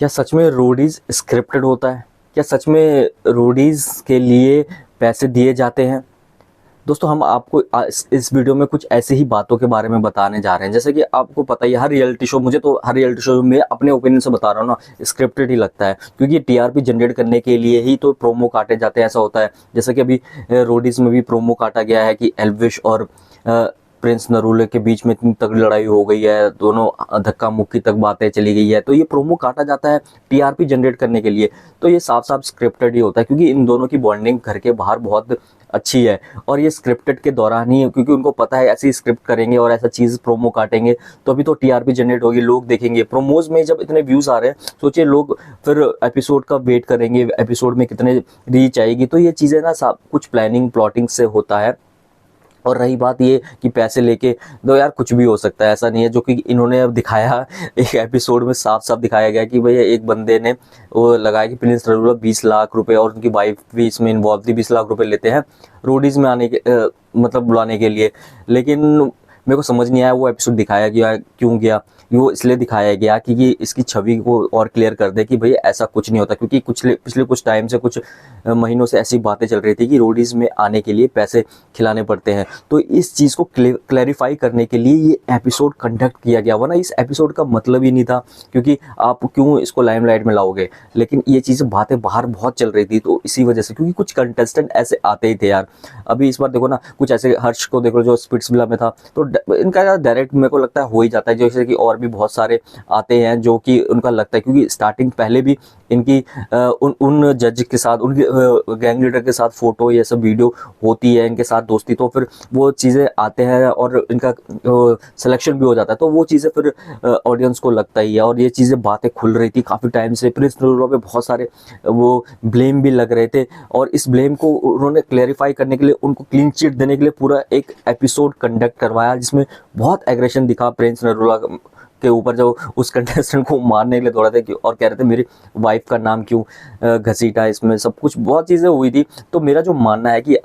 क्या सच में Roadies scripted होता है? क्या सच में रोडीज के लिए पैसे दिए जाते हैं? दोस्तों, हम आपको इस वीडियो में कुछ ऐसी ही बातों के बारे में बताने जा रहे हैं। जैसे कि आपको पता ही है, हर रियलिटी शो, मुझे तो हर रियलिटी शो में अपने ओपिनियन से बता रहा हूँ ना, स्क्रिप्टेड ही लगता है। क्योंकि टीआरपी जनरेट करने के लिए ही तो प्रोमो काटे जाते हैं, ऐसा होता है। जैसे कि अभी रोडीज में भी प्रोमो काटा गया है कि एल्विश और प्रिंस नरूले के बीच में इतनी तगड़ी लड़ाई हो गई है, दोनों धक्का मुक्की तक बातें चली गई है। तो ये प्रोमो काटा जाता है टीआरपी जनरेट करने के लिए। तो ये साफ साफ स्क्रिप्टेड ही होता है, क्योंकि इन दोनों की बॉन्डिंग घर के बाहर बहुत अच्छी है। और ये स्क्रिप्टेड के दौरान ही, क्योंकि उनको पता है ऐसी स्क्रिप्ट करेंगे और ऐसा चीज़ प्रोमो काटेंगे तो अभी तो टीआरपी जनरेट होगी, लोग देखेंगे। प्रोमोज में जब इतने व्यूज़ आ रहे हैं, सोचिए लोग फिर एपिसोड का वेट करेंगे, एपिसोड में कितने रीच आएगी। तो ये चीज़ें ना सब कुछ प्लानिंग प्लॉटिंग से होता है। और रही बात ये कि पैसे लेके दो, यार कुछ भी हो सकता है, ऐसा नहीं है। जो कि इन्होंने अब दिखाया, एक एपिसोड में साफ साफ दिखाया गया कि भैया एक बंदे ने वो लगाया कि प्रिंस नरूला 20 लाख रुपए, और उनकी वाइफ भी इसमें इन्वॉल्व थी, 20 लाख रुपए लेते हैं रोडीज में आने के मतलब बुलाने के लिए। लेकिन मेरे को समझ नहीं आया वो एपिसोड दिखाया गया क्यों गया। वो इसलिए दिखाया गया कि इसकी छवि को और क्लियर कर दे कि भैया ऐसा कुछ नहीं होता। क्योंकि पिछले कुछ टाइम से, कुछ महीनों से ऐसी बातें चल रही थी कि रोडीज में आने के लिए पैसे खिलाने पड़ते हैं। तो इस चीज़ को क्लैरिफाई करने के लिए ये एपिसोड कंडक्ट किया गया। वरना इस एपिसोड का मतलब ही नहीं था, क्योंकि आप क्यों इसको लाइमलाइट में लाओगे। लेकिन ये चीज़ें बातें बाहर बहुत चल रही थी, तो इसी वजह से, क्योंकि कुछ कंटेस्टेंट ऐसे आते ही थे यार। अभी इस बार देखो ना, कुछ ऐसे, हर्ष को देखो जो स्पिट्सविला में था, तो इनका डायरेक्ट मेरे को लगता है हो ही जाता है। जैसे कि और भी बहुत सारे आते हैं जो कि उनका लगता है, क्योंकि स्टार्टिंग पहले भी इनकी उन जज के साथ, उनके गैंग लीडर के साथ फोटो, ये सब वीडियो होती है, इनके साथ दोस्ती। तो फिर वो चीज़ें आते हैं और इनका सिलेक्शन भी हो जाता है। तो वो चीज़ें फिर ऑडियंस को लगता ही है। और ये चीज़ें बातें खुल रही थी काफ़ी टाइम से। प्रिंस नरूला पे बहुत सारे वो ब्लेम भी लग रहे थे, और इस ब्लेम को उन्होंने क्लैरिफाई करने के लिए, उनको क्लीन चिट देने के लिए पूरा एक एपिसोड कंडक्ट करवाया, जिसमें बहुत एग्रेशन दिखा प्रिंस नरूला के ऊपर। जो उस कंटेस्टेंट को मारने के लिए दौड़ा थे और कह रहे थे मेरी वाइफ का नाम क्यों घसीटा, इसमें सब कुछ बहुत चीज़ें हुई थी। तो मेरा जो मानना है कि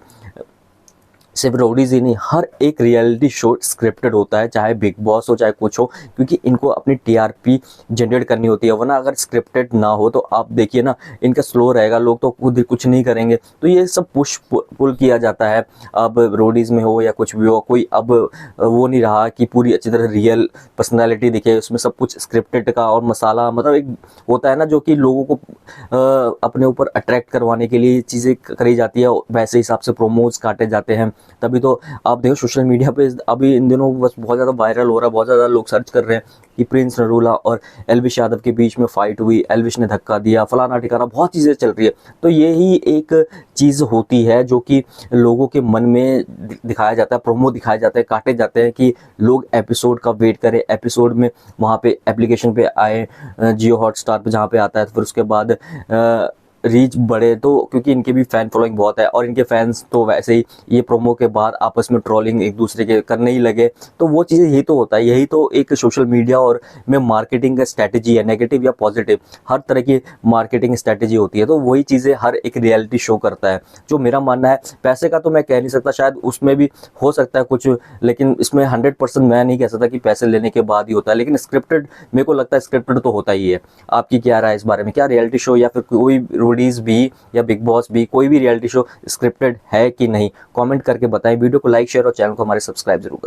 सिर्फ रोडीज ही नहीं, हर एक रियलिटी शो स्क्रिप्टेड होता है, चाहे बिग बॉस हो चाहे कुछ हो। क्योंकि इनको अपनी टीआरपी जनरेट करनी होती है। वरना अगर स्क्रिप्टेड ना हो तो आप देखिए ना, इनका स्लो रहेगा, लोग तो खुद कुछ नहीं करेंगे। तो ये सब पुश पुल किया जाता है। अब रोडीज में हो या कुछ भी हो, कोई अब वो नहीं रहा कि पूरी अच्छी तरह रियल पर्सनैलिटी दिखे। उसमें सब कुछ स्क्रिप्टेड का और मसाला, मतलब एक होता है ना जो कि लोगों को अपने ऊपर अट्रैक्ट करवाने के लिए चीज़ें करी जाती है, वैसे हिसाब से प्रोमोज काटे जाते हैं। तभी तो आप देखो सोशल मीडिया पे अभी इन दिनों बस बहुत ज़्यादा वायरल हो रहा है, बहुत ज़्यादा लोग सर्च कर रहे हैं कि प्रिंस नरूला और एल्विश यादव के बीच में फाइट हुई, एल्विश ने धक्का दिया, फलाना ठिकाना, बहुत चीज़ें चल रही है। तो यही एक चीज़ होती है जो कि लोगों के मन में दिखाया जाता है, प्रोमो दिखाए जाते हैं, काटे जाते हैं कि लोग एपिसोड का वेट करें। एपिसोड में वहाँ पे एप्लीकेशन पे आए, जियो हॉटस्टार पे जहाँ पे आता है, फिर उसके बाद रीच बढ़े। तो क्योंकि इनके भी फैन फॉलोइंग बहुत है, और इनके फैंस तो वैसे ही ये प्रोमो के बाद आपस में ट्रोलिंग एक दूसरे के करने ही लगे। तो वो चीज़ें, यही तो होता है, यही तो एक सोशल मीडिया और में मार्केटिंग का स्ट्रैटेजी है, नेगेटिव या पॉजिटिव, हर तरह की मार्केटिंग स्ट्रैटेजी होती है। तो वही चीज़ें हर एक रियलिटी शो करता है। जो मेरा मानना है, पैसे का तो मैं कह नहीं सकता, शायद उसमें भी हो सकता है कुछ, लेकिन इसमें 100% मैं नहीं कह सकता कि पैसे लेने के बाद ही होता है। लेकिन स्क्रिप्टेड, मेरे को लगता है स्क्रिप्टेड तो होता ही है। आपकी क्या राय है इस बारे में? क्या रियलिटी शो या फिर कोई रोडीज भी या बिग बॉस भी, कोई भी रियलिटी शो स्क्रिप्टेड है कि नहीं? कमेंट करके बताएं। वीडियो को लाइक, शेयर और चैनल को हमारे सब्सक्राइब जरूर करें।